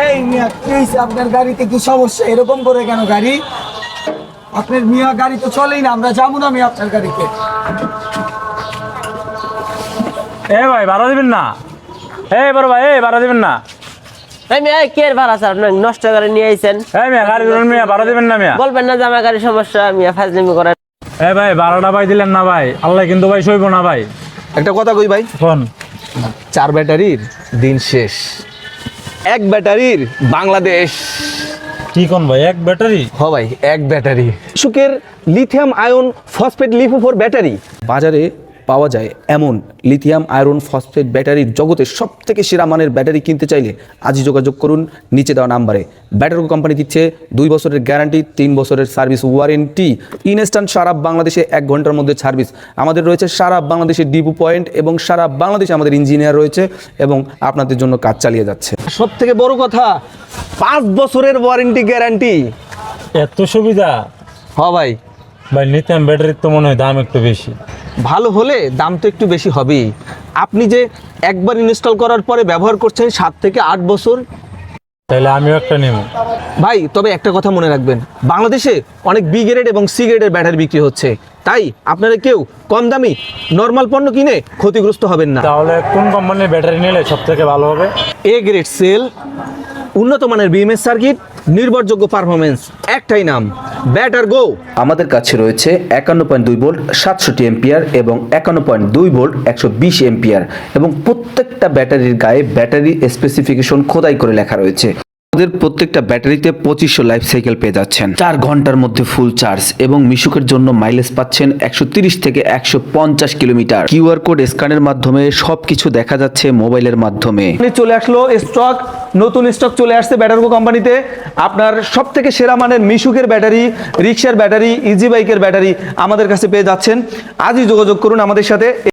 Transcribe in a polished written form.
এই মিয়া কি হইছে, আপনার গাড়িতে কি সমস্যা? এরকম করে কেন গাড়ি? আপনার মিয়া গাড়ি তো চলেই না, আমরা যাবো না মিয়া আপনার গাড়িতে। এ ভাই ভাড়া দিবেন না? বড় ভাই ভাড়া দিবেন না? এই মিয়া কে ভাড়া স্যার আপনি নষ্ট করে নিয়ে আইছেন? মিয়া গাড়ি ধরুন মিয়া, ভাড়া দিবেন না মিয়া? বলবেন না যে আমার গাড়ির সমস্যা, মিয়া ফাজলিমি করেন। ভাই ভাড়াটা ভাই দিলেন না ভাই, আল্লাহ কিন্তু ভাই সইব না ভাই। একটা কথা কই ভাই, ফোন 4 ব্যাটারির দিন শেষ, 1 ব্যাটারির বাংলাদেশ। কি কোন ভাই, এক ব্যাটারি? হ ভাই, 1 ব্যাটারি সুকের লিথিয়াম আয়ন ফসফেট লিপো4 ব্যাটারি বাজারে পাওয়া যায়। এমন লিথিয়াম আয়রন ফসফেট ব্যাটারির জগতের সবথেকে সেরা মানের ব্যাটারি কিনতে চাইলে আজই যোগাযোগ করুন নিচে দেওয়া নাম্বারে। ব্যাটারি কোম্পানি দিচ্ছে 2 বছরের গ্যারান্টি, 3 বছরের সার্ভিস ওয়ারেন্টি, ইনস্ট্যান্ট সারা বাংলাদেশে 1 ঘন্টার মধ্যে সার্ভিস। আমাদের রয়েছে সারা বাংলাদেশে ডিপো পয়েন্ট এবং সারা বাংলাদেশে আমাদের ইঞ্জিনিয়ার রয়েছে এবং আপনাদের জন্য কাজ চালিয়ে যাচ্ছে। সব থেকে বড় কথা, 5 বছরের ওয়ারেন্টি গ্যারান্টি। এত সুবিধা? হ ভাই, ভাই লিথিয়াম ব্যাটারির তো মনে হয় দাম একটু বেশি। ভালো হলে দাম তো একটু বেশি হবেই। আপনি যে একবার ইনস্টল করার পরে ব্যবহার করছেন 7 থেকে 8 বছর, তাহলে আমিও একটা নেব ভাই। তবে একটা কথা মনে রাখবেন, বাংলাদেশে অনেক বি গ্রেড এবং সি গ্রেডের ব্যাটারি বিক্রি হচ্ছে, তাই আপনারা কেউ কম দামি নর্মাল পণ্য কিনে ক্ষতিগ্রস্ত হবেন না। তাহলে কোন কোম্পানির ব্যাটারি নিলে সব থেকে ভালো হবে? এ গ্রেড সেল, উন্নত মানের বিএমএস সার্কিট, নির্ভরযোগ্য পারফরমেন্স, একটাই নাম, ব্যাটার গো। আমাদের কাছে রয়েছে 51.2 ভোল্ট 700 এম্পিয়ার এবং 51.2 ভোল্ট 120 এম্পিয়ার এবং প্রত্যেকটা ব্যাটারির গায়ে ব্যাটারি স্পেসিফিকেশন খোদাই করে লেখা রয়েছে। আমাদের প্রত্যেকটা ব্যাটারিতে 2500 লাইফ সাইকেল পেয়ে যাচ্ছেন, 4 ঘন্টার মধ্যে ফুল চার্জ এবং মিশুকের জন্য মাইলেজ পাচ্ছেন 130 থেকে 150 কিলোমিটার। কিউআর কোড স্ক্যানের মাধ্যমে সবকিছু দেখা যাচ্ছে মোবাইলের মাধ্যমে। চলে আসলো স্টক, নতুন স্টক চলে আসছে ব্যাটারগো কোম্পানিতে। আপনার সব থেকে সেরা মানের মিশুকের ব্যাটারি, রিক্সার ব্যাটারি, ইজি বাইকের ব্যাটারি আমাদের কাছে পেয়ে যাচ্ছেন। আজই যোগাযোগ করুন আমাদের সাথে।